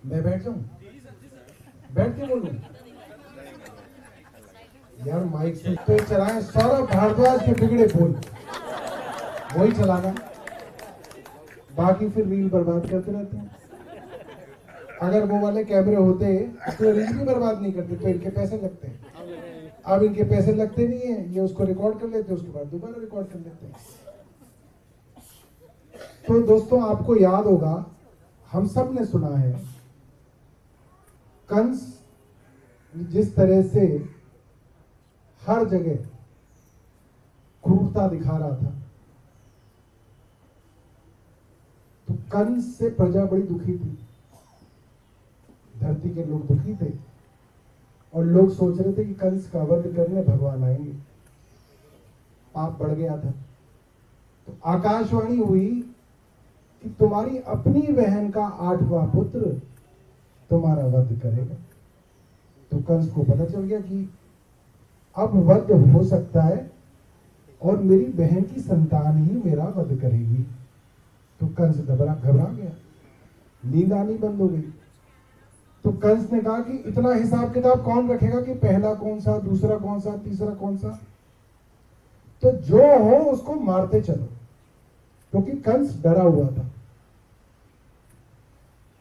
मैं बैठ जाऊं, बैठ के बोलूं? यार माइक से तो चलाएं, सौरभ भारद्वाज के बिगड़े बोल वही चलाना, बाकी फिर रील बर्बाद करते रहते हैं। अगर वो वाले कैमरे होते तो रील भी बर्बाद नहीं करते, तो इनके पैसे लगते हैं। अब इनके पैसे लगते नहीं है, ये उसको रिकॉर्ड कर लेते हैं, उसके बाद दोबारा रिकॉर्ड कर लेते हैं। तो दोस्तों आपको याद होगा, हम सब ने सुना है कंस जिस तरह से हर जगह क्रूरता दिखा रहा था, तो कंस से प्रजा बड़ी दुखी थी, धरती के लोग दुखी थे और लोग सोच रहे थे कि कंस का वध करने भगवान आएंगे। पाप बढ़ गया था, तो आकाशवाणी हुई कि तुम्हारी अपनी बहन का 8वां पुत्र तुम्हारा वध करेगा। तो कंस को पता चल गया कि अब वध हो सकता है और मेरी बहन की संतान ही मेरा वध करेगी। तो कंस घबरा गया, नींद आनी बंद हो गई। तो कंस ने कहा कि इतना हिसाब किताब कौन रखेगा कि पहला कौन सा, दूसरा कौन सा, तीसरा कौन सा, तो जो हो उसको मारते चलो, क्योंकि कंस डरा हुआ था।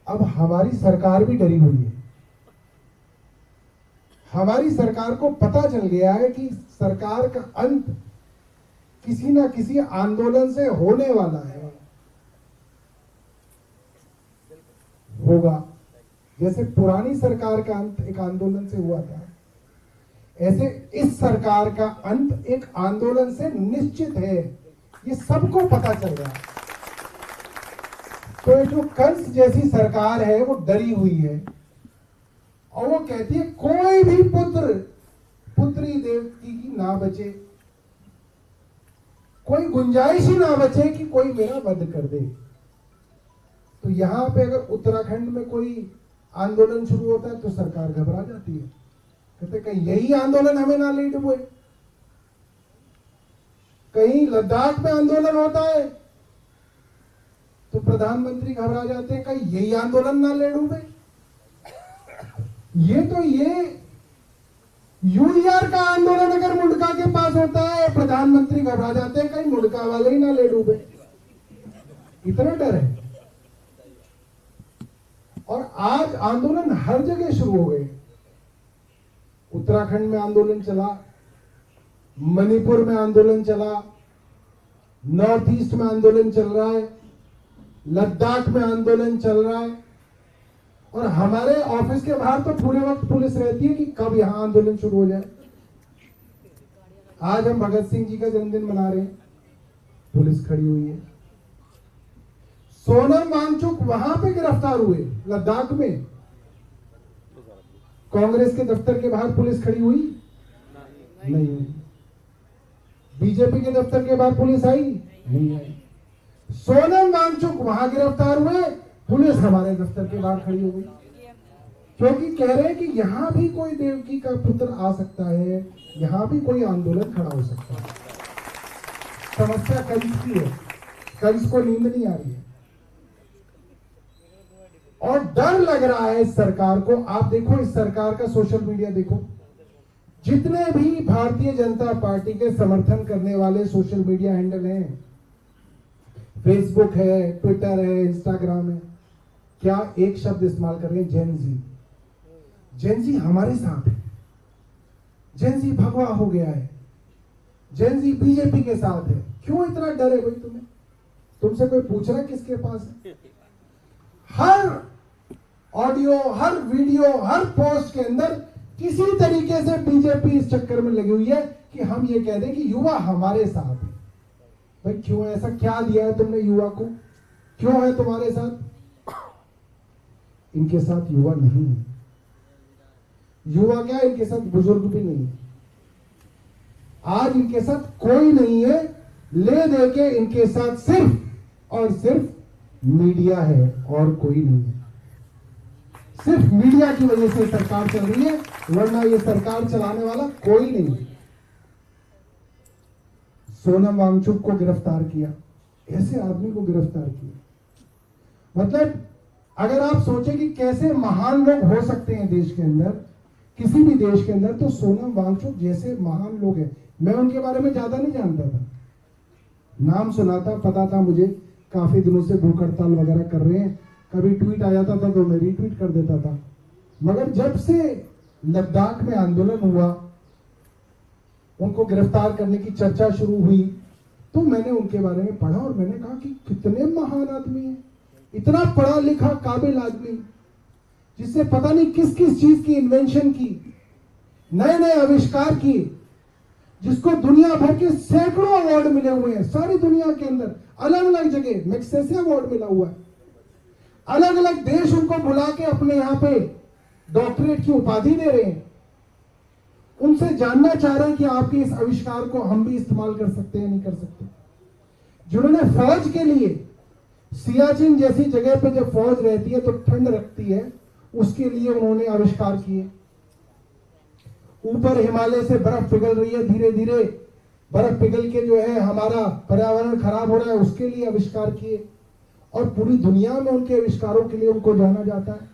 अब हमारी सरकार भी डरी हुई है। हमारी सरकार को पता चल गया है कि सरकार का अंत किसी ना किसी आंदोलन से होने वाला है, होगा। जैसे पुरानी सरकार का अंत एक आंदोलन से हुआ था, ऐसे इस सरकार का अंत एक आंदोलन से निश्चित है, ये सबको पता चल रहा है। तो जो कंस जैसी सरकार है वो डरी हुई है और वो कहती है कोई भी पुत्री देवकी की ना बचे, कोई गुंजाइश ही ना बचे कि कोई मेरा वध कर दे। तो यहां पे अगर उत्तराखंड में कोई आंदोलन शुरू होता है तो सरकार घबरा जाती है, कहते कहीं यही आंदोलन हमें ना ले डूबे। कहीं लद्दाख में आंदोलन होता है तो प्रधानमंत्री घबरा जाते हैं, कहीं यही आंदोलन ना ले डूबे। ये यूआर का आंदोलन अगर मुंडका के पास होता है, प्रधानमंत्री घबरा जाते हैं, कहीं मुंडका वाले ही ना ले डूबे। इतना डर है। और आज आंदोलन हर जगह शुरू हो गए। उत्तराखंड में आंदोलन चला, मणिपुर में आंदोलन चला, नॉर्थ ईस्ट में आंदोलन चल रहा है, लद्दाख में आंदोलन चल रहा है। और हमारे ऑफिस के बाहर तो पूरे वक्त पुलिस रहती है कि कब यहां आंदोलन शुरू हो जाए। आज हम भगत सिंह जी का जन्मदिन मना रहे हैं, पुलिस खड़ी हुई है। सोनम वांगचुक वहां पे गिरफ्तार हुए, लद्दाख में। कांग्रेस के दफ्तर के बाहर पुलिस खड़ी हुई नहीं हुई। बीजेपी के दफ्तर के बाहर पुलिस आई नहीं आई। सोनम वांगचुक वहां गिरफ्तार हुए, पुलिस हमारे दफ्तर के बाहर खड़ी हो गई, क्योंकि कह रहे हैं कि यहां भी कोई देवकी का पुत्र आ सकता है, यहां भी कोई आंदोलन खड़ा हो सकता है। समस्या कंस की है, कंस को नींद नहीं आ रही है और डर लग रहा है इस सरकार को। आप देखो इस सरकार का सोशल मीडिया देखो, जितने भी भारतीय जनता पार्टी के समर्थन करने वाले सोशल मीडिया हैंडल हैं, फेसबुक है, ट्विटर है, इंस्टाग्राम है, क्या एक शब्द इस्तेमाल कर रहे हैं? जेनजी। जेनजी हमारे साथ है, जेनजी भगवा हो गया है, जेनजी बीजेपी के साथ है। क्यों इतना डर है भाई तुम्हें? तुमसे कोई पूछ रहा है किसके पास है? हर ऑडियो, हर वीडियो, हर पोस्ट के अंदर किसी तरीके से बीजेपी इस चक्कर में लगी हुई है कि हम ये कह दें कि युवा हमारे साथ है। भाई क्यों? ऐसा क्या दिया है तुमने युवा को? क्यों है तुम्हारे साथ? इनके साथ युवा नहीं है। युवा क्या, इनके साथ बुजुर्ग भी नहीं है। आज इनके साथ कोई नहीं है, ले दे के इनके साथ सिर्फ और सिर्फ मीडिया है और कोई नहीं है। सिर्फ मीडिया की वजह से सरकार चल रही है, वरना ये सरकार चलाने वाला कोई नहीं है। सोनम वांगचुक को गिरफ्तार किया, ऐसे आदमी को गिरफ्तार किया, मतलब अगर आप सोचें कि कैसे महान लोग हो सकते हैं देश के अंदर, किसी भी देश के अंदर, तो सोनम वांगचुक जैसे महान लोग हैं। मैं उनके बारे में ज्यादा नहीं जानता था, नाम सुना था, पता था मुझे काफी दिनों से भूख हड़ताल वगैरह कर रहे हैं, कभी ट्वीट आ जाता था तो मैं रीट्वीट कर देता था। मगर जब से लद्दाख में आंदोलन हुआ, उनको गिरफ्तार करने की चर्चा शुरू हुई, तो मैंने उनके बारे में पढ़ा और मैंने कहा कि कितने महान आदमी हैं, इतना पढ़ा लिखा काबिल आदमी, जिससे पता नहीं किस किस चीज की इन्वेंशन की, नए नए आविष्कार किए, जिसको दुनिया भर के सैकड़ों अवार्ड मिले हुए हैं, सारी दुनिया के अंदर अलग अलग जगह मैग्सेसे अवार्ड मिला हुआ है। अलग अलग देश उनको बुला के अपने यहाँ पे डॉक्टरेट की उपाधि दे रहे हैं। उनसे जानना चाह रहे हैं कि आपके इस आविष्कार को हम भी इस्तेमाल कर सकते हैं, नहीं कर सकते। जिन्होंने फौज के लिए सियाचिन जैसी जगह पे जब फौज रहती है तो ठंड रखती है, उसके लिए उन्होंने आविष्कार किए। ऊपर हिमालय से बर्फ पिघल रही है, धीरे धीरे बर्फ पिघल के जो है हमारा पर्यावरण खराब हो रहा है, उसके लिए आविष्कार किए। और पूरी दुनिया में उनके आविष्कारों के लिए उनको जाना जाता है।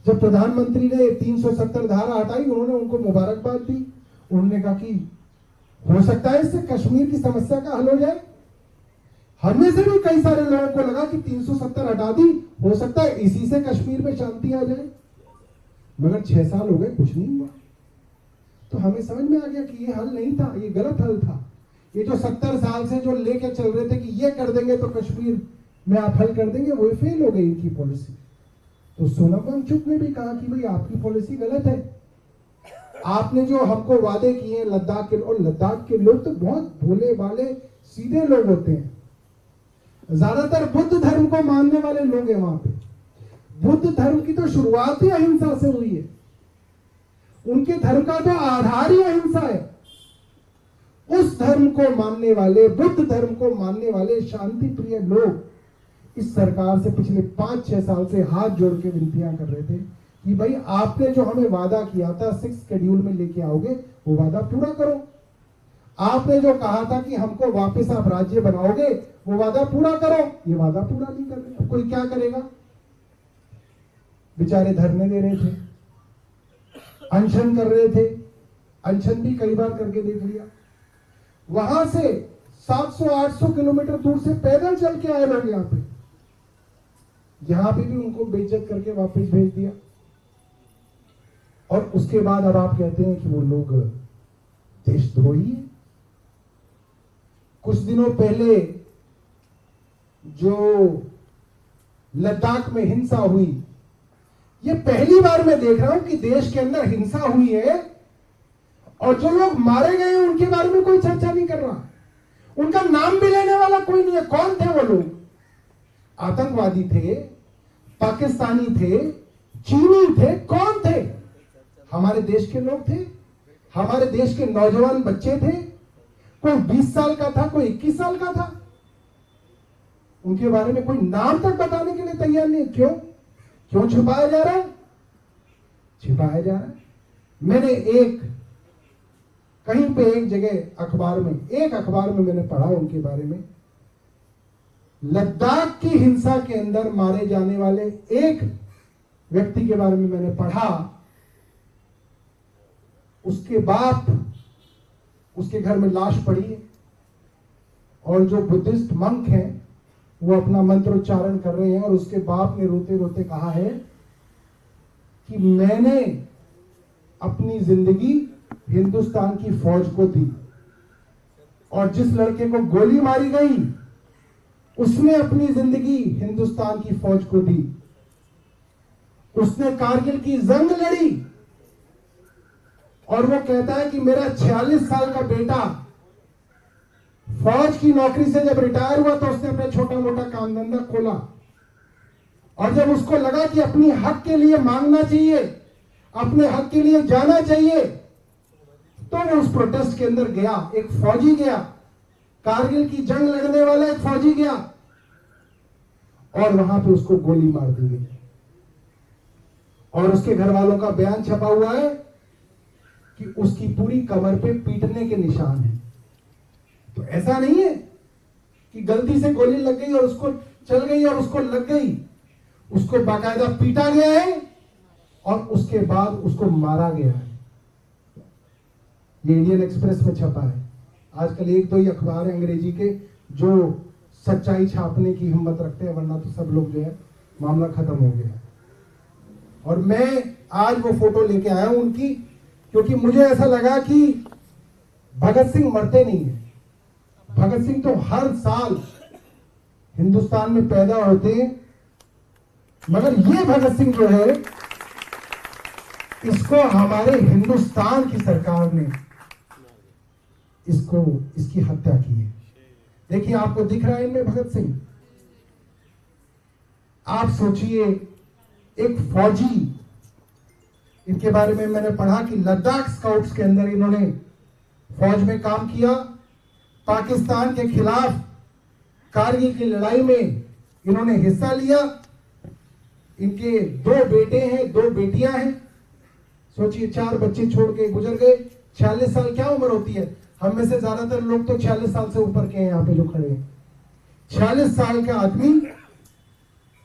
जब प्रधानमंत्री ने 370 धारा हटाई, उन्होंने उनको मुबारकबाद दी। उन्होंने कहा कि हो सकता है इससे कश्मीर की समस्या का हल हो जाए। हमें से भी कई सारे लोगों को लगा कि 370 हटा दी, हो सकता है इसी से कश्मीर में शांति आ जाए। मगर 6 साल हो गए, कुछ नहीं हुआ। तो हमें समझ में आ गया कि ये हल नहीं था, ये गलत हल था। ये जो 70 साल से जो लेके चल रहे थे कि ये कर देंगे तो कश्मीर में आप हल कर देंगे, वो फेल हो गई इनकी पॉलिसी। तो सोनम वांगचुक ने भी कहा कि भाई आपकी पॉलिसी गलत है। आपने जो हमको वादे किए लद्दाख के, और लद्दाख के लोग तो बहुत भोले भाले सीधे लोग होते हैं, ज्यादातर बुद्ध धर्म को मानने वाले लोग हैं वहां पे। बुद्ध धर्म की तो शुरुआत ही अहिंसा से हुई है, उनके धर्म का तो आधार ही अहिंसा है। उस धर्म को मानने वाले, बुद्ध धर्म को मानने वाले शांति प्रिय लोग इस सरकार से पिछले 5-6 साल से हाथ जोड़ के विनतियां कर रहे थे कि भाई आपने जो हमें वादा किया था 6 शेड्यूल में लेके आओगे, वो वादा पूरा करो। आपने जो कहा था कि हमको वापस आप राज्य बनाओगे, वो वादा पूरा करो। ये वादा पूरा नहीं कर रहे। कोई क्या करेगा? बेचारे धरने दे रहे थे, अनशन कर रहे थे, अनशन भी कई बार करके देख लिया। वहां से 700-800 किलोमीटर दूर से पैदल चल के आए लोग यहाँ पे, यहां पे भी उनको बेइज्जत करके वापस भेज दिया। और उसके बाद अब आप कहते हैं कि वो लोग देशद्रोही है। कुछ दिनों पहले जो लद्दाख में हिंसा हुई, ये पहली बार मैं देख रहा हूं कि देश के अंदर हिंसा हुई है और जो लोग मारे गए हैं उनके बारे में कोई चर्चा नहीं कर रहा, उनका नाम भी लेने वाला कोई नहीं है। कौन थे वो लोग? आतंकवादी थे, पाकिस्तानी थे, चीनी थे, कौन थे? हमारे देश के लोग थे, हमारे देश के नौजवान बच्चे थे। कोई 20 साल का था, कोई 21 साल का था। उनके बारे में कोई नाम तक बताने के लिए तैयार नहीं। क्यों? क्यों छुपाया जा रहा है? छिपाया जा रहा है। मैंने कहीं पे एक जगह अखबार में मैंने पढ़ा उनके बारे में, लद्दाख की हिंसा के अंदर मारे जाने वाले एक व्यक्ति के बारे में मैंने पढ़ा। उसके बाप, उसके घर में लाश पड़ी है और जो बुद्धिस्ट मंक हैं वो अपना मंत्रोच्चारण कर रहे हैं और उसके बाप ने रोते रोते कहा है कि मैंने अपनी जिंदगी हिंदुस्तान की फौज को दी और जिस लड़के को गोली मारी गई उसने अपनी जिंदगी हिंदुस्तान की फौज को दी। उसने कारगिल की जंग लड़ी और वो कहता है कि मेरा 46 साल का बेटा फौज की नौकरी से जब रिटायर हुआ तो उसने अपना छोटा मोटा काम धंधा खोला और जब उसको लगा कि अपनी हक के लिए मांगना चाहिए, अपने हक के लिए जाना चाहिए, तो वो उस प्रोटेस्ट के अंदर गया। एक फौजी गया, कारगिल की जंग लड़ने वाला एक फौजी गया और वहां पे उसको गोली मार दी गई। और उसके घर वालों का बयान छपा हुआ है कि उसकी पूरी कमर पे पीटने के निशान हैं। तो ऐसा नहीं है कि गलती से गोली लग गई और उसको चल गई और उसको लग गई, उसको बाकायदा पीटा गया है और उसके बाद उसको मारा गया है। ये इंडियन एक्सप्रेस में छपा है। आजकल एक दो ही अखबार है अंग्रेजी के जो सच्चाई छापने की हिम्मत रखते हैं, वरना तो सब लोग जो है मामला खत्म हो गया है। और मैं आज वो फोटो लेके आया हूं उनकी, क्योंकि मुझे ऐसा लगा कि भगत सिंह मरते नहीं है। भगत सिंह तो हर साल हिंदुस्तान में पैदा होते हैं, मगर ये भगत सिंह जो है इसको हमारे हिंदुस्तान की सरकार ने इसकी हत्या की है। देखिए, आपको दिख रहा है इनमें भगत सिंह। आप सोचिए, एक फौजी, इनके बारे में मैंने पढ़ा कि लद्दाख स्काउट्स के अंदर इन्होंने फौज में काम किया, पाकिस्तान के खिलाफ कारगिल की लड़ाई में इन्होंने हिस्सा लिया। इनके 2 बेटे हैं, 2 बेटियां हैं। सोचिए, 4 बच्चे छोड़ के गुजर गए। 46 साल क्या उम्र होती है? हम में से ज्यादातर लोग तो 46 साल से ऊपर के हैं यहाँ पे जो खड़े हैं। 46 साल का आदमी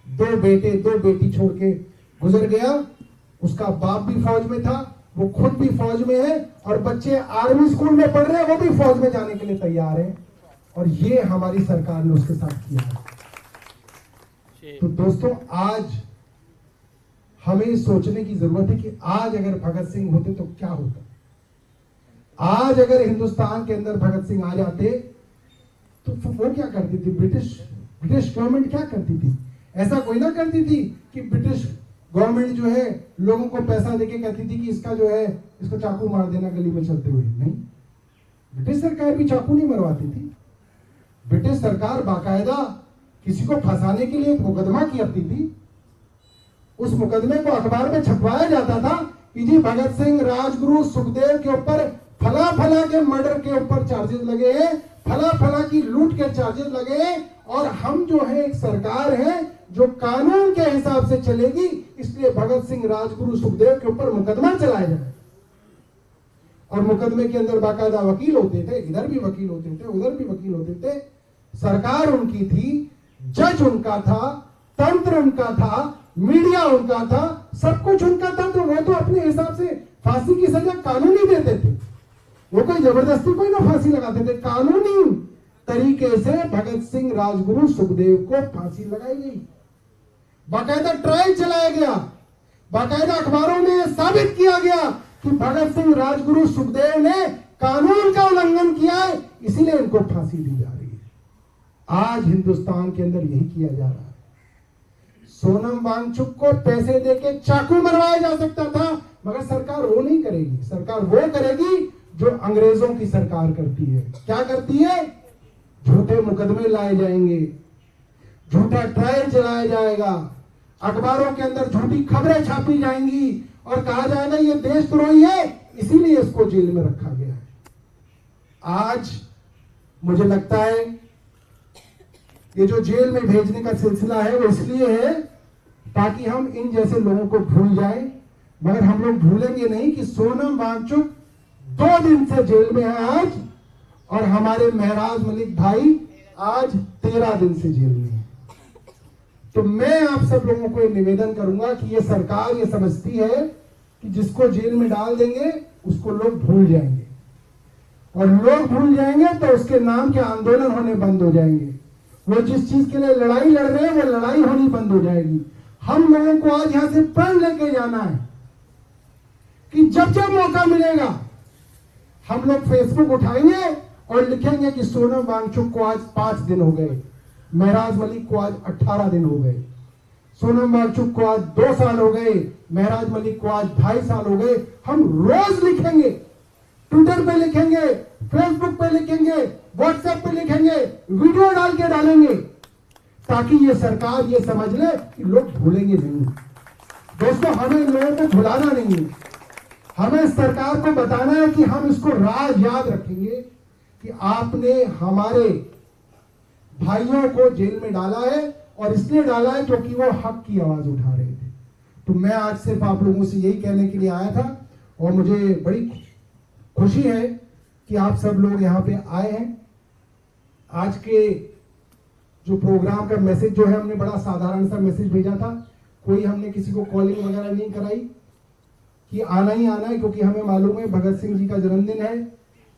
2 बेटे 2 बेटी छोड़ के गुजर गया। उसका बाप भी फौज में था, वो खुद भी फौज में है, और बच्चे आर्मी स्कूल में पढ़ रहे हैं, वो भी फौज में जाने के लिए तैयार है। और ये हमारी सरकार ने उसके साथ किया है। तो दोस्तों, आज हमें सोचने की जरूरत है कि आज अगर भगत सिंह होते तो क्या होता। आज अगर हिंदुस्तान के अंदर भगत सिंह आ जाते तो वो क्या करती थी? ब्रिटिश गवर्नमेंट क्या करती थी? ऐसा कोई ना करती थी कि ब्रिटिश गवर्नमेंट जो है लोगों को पैसा देके कहती थी कि इसका जो है इसको चाकू मार देना गली में चलते हुए। नहीं, ब्रिटिश सरकार भी चाकू नहीं मरवाती थी। ब्रिटिश सरकार बाकायदा किसी को फंसाने के लिए एक मुकदमा करती थी। उस मुकदमे को अखबार में छपवाया जाता था कि जी भगत सिंह, राजगुरु, सुखदेव के ऊपर फला फला के मर्डर के ऊपर चार्जेस लगे हैं, फला फला की लूट के चार्जेस लगे हैं, और हम जो है एक सरकार है जो कानून के हिसाब से चलेगी, इसलिए भगत सिंह, राजगुरु, सुखदेव के ऊपर मुकदमा चलाया जाए। और मुकदमे के अंदर बाकायदा वकील होते थे, इधर भी वकील होते थे, उधर भी वकील होते थे। सरकार उनकी थी, जज उनका था, तंत्र उनका था, मीडिया उनका था, सब कुछ उनका था। तो वो तो अपने हिसाब से फांसी की सजा कानूनी देते थे। वो कोई जबरदस्ती कोई ना फांसी लगाते थे। कानूनी तरीके से भगत सिंह, राजगुरु, सुखदेव को फांसी लगाई गई। बाकायदा ट्रायल चलाया गया, बाकायदा अखबारों में साबित किया गया कि भगत सिंह, राजगुरु, सुखदेव ने कानून का उल्लंघन किया है, इसीलिए इनको फांसी दी जा रही है। आज हिंदुस्तान के अंदर यही किया जा रहा है। सोनम वांगचुक को पैसे देके चाकू मरवाया जा सकता था, मगर सरकार वो नहीं करेगी। सरकार वो करेगी जो अंग्रेजों की सरकार करती है। क्या करती है? झूठे मुकदमे लाए जाएंगे, झूठा ट्रायल चलाया जाएगा, अखबारों के अंदर झूठी खबरें छापी जाएंगी और कहा जाएगा ये देशद्रोही है, इसीलिए इसको जेल में रखा गया है। आज मुझे लगता है ये जो जेल में भेजने का सिलसिला है वो इसलिए है ताकि हम इन जैसे लोगों को भूल जाएं, मगर हम लोग भूलेंगे नहीं कि सोनम वांगचुक 2 दिन से जेल में है आज, और हमारे महराज मलिक भाई आज 13 दिन से जेल में है। तो मैं आप सब लोगों को निवेदन करूंगा कि ये सरकार ये समझती है कि जिसको जेल में डाल देंगे उसको लोग भूल जाएंगे, और लोग भूल जाएंगे तो उसके नाम के आंदोलन होने बंद हो जाएंगे। वो जिस चीज के लिए लड़ाई लड़ रहे हैं वो लड़ाई होनी बंद हो जाएगी। हम लोगों को आज यहां से प्रण लेके जाना है कि जब जब मौका मिलेगा हम लोग फेसबुक उठाएंगे और लिखेंगे कि सोनम वांगचुक को आज 5 दिन हो गए, महराज मलिक को आज 18 दिन हो गए, सोनम वांगचुक को आज 2 साल हो गए, महराज मलिक को आज 2.5 साल हो गए। हम रोज लिखेंगे, ट्विटर पे लिखेंगे, फेसबुक पे लिखेंगे, व्हाट्सएप पे लिखेंगे, वीडियो डाल के डालेंगे, ताकि ये सरकार ये समझ ले कि लोग भूलेंगे नहीं। दोस्तों, हमें लोगों को भुलाना नहीं है, हमें सरकार को बताना है कि हम इसको राज याद रखेंगे कि आपने हमारे भाइयों को जेल में डाला है, और इसलिए डाला है क्योंकि वो हक की आवाज उठा रहे थे। तो मैं आज सिर्फ आप लोगों से यही कहने के लिए आया था, और मुझे बड़ी खुशी है कि आप सब लोग यहाँ पे आए हैं। आज के जो प्रोग्राम का मैसेज जो है हमने बड़ा साधारण सा मैसेज भेजा था, कोई हमने किसी को कॉलिंग वगैरह नहीं कराई कि आना ही आना है, क्योंकि हमें मालूम है भगत सिंह जी का जन्मदिन है।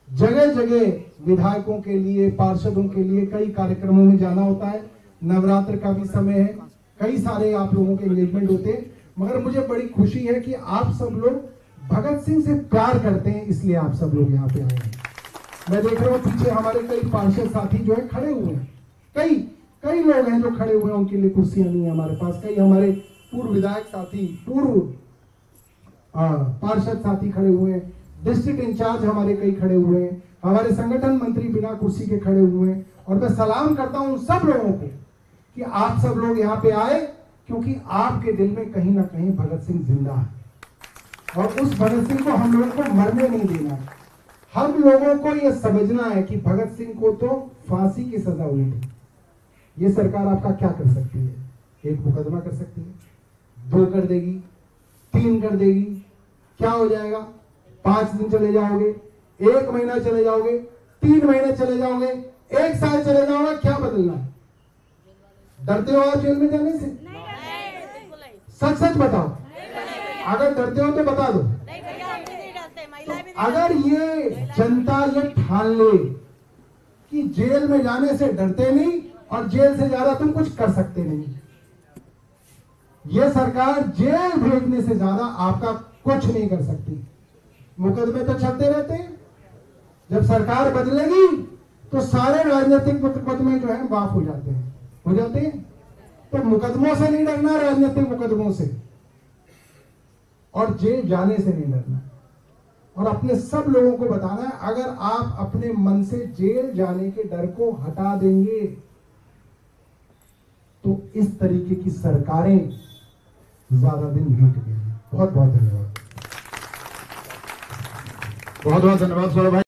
जगह जगह विधायकों के लिए, पार्षदों के लिए कई कार्यक्रमों में जाना होता है, नवरात्र का भी समय है, कई सारे आप लोगों के एंगेजमेंट होते हैं, मगर मुझे बड़ी खुशी है कि आप सब लोग भगत सिंह से प्यार करते हैं, इसलिए आप सब लोग यहाँ पे आए हैं। मैं देख रहा हूँ पीछे हमारे कई पार्षद साथी जो है खड़े हुए हैं, कई लोग हैं जो खड़े हुए हैं, उनके लिए कुर्सियां नहीं है हमारे पास। कई हमारे पूर्व विधायक साथी, पूर्व पार्षद साथी खड़े हुए हैं, डिस्ट्रिक्ट इंचार्ज हमारे कई खड़े हुए हैं, हमारे संगठन मंत्री बिना कुर्सी के खड़े हुए हैं। और मैं सलाम करता हूं सब लोगों को कि आप सब लोग यहाँ पे आए, क्योंकि आपके दिल में कहीं ना कहीं भगत सिंह जिंदा है, और उस भगत सिंह को हम लोगों को मरने नहीं देना है। हम लोगों को यह समझना है कि भगत सिंह को तो फांसी की सजा हुई थी, ये सरकार आपका क्या कर सकती है? एक मुकदमा कर सकती है, 2 कर देगी, 3 कर देगी, क्या हो जाएगा? 5 दिन चले जाओगे, 1 महीना चले जाओगे, 3 महीने चले जाओगे, 1 साल चले जाओगे, क्या बदलना है? डरते हो आप जेल में जाने से? सच सच बताओ, अगर डरते हो तो बता दो। अगर ये जनता ये ठान ले कि जेल में जाने से डरते नहीं और जेल से ज्यादा तुम कुछ कर सकते नहीं, ये सरकार जेल भेजने से ज्यादा आपका कुछ नहीं कर सकती। मुकदमे तो चलते रहते हैं, जब सरकार बदलेगी तो सारे राजनीतिक मुकदमे जो है माफ हो जाते हैं। तो मुकदमों से नहीं डरना, राजनीतिक मुकदमों से, और जेल जाने से नहीं डरना। और अपने सब लोगों को बताना है, अगर आप अपने मन से जेल जाने के डर को हटा देंगे तो इस तरीके की सरकारें ज्यादा दिन नहीं टिकेंगी। बहुत बहुत धन्यवाद। बहुत बहुत धन्यवाद सौरभ भाई।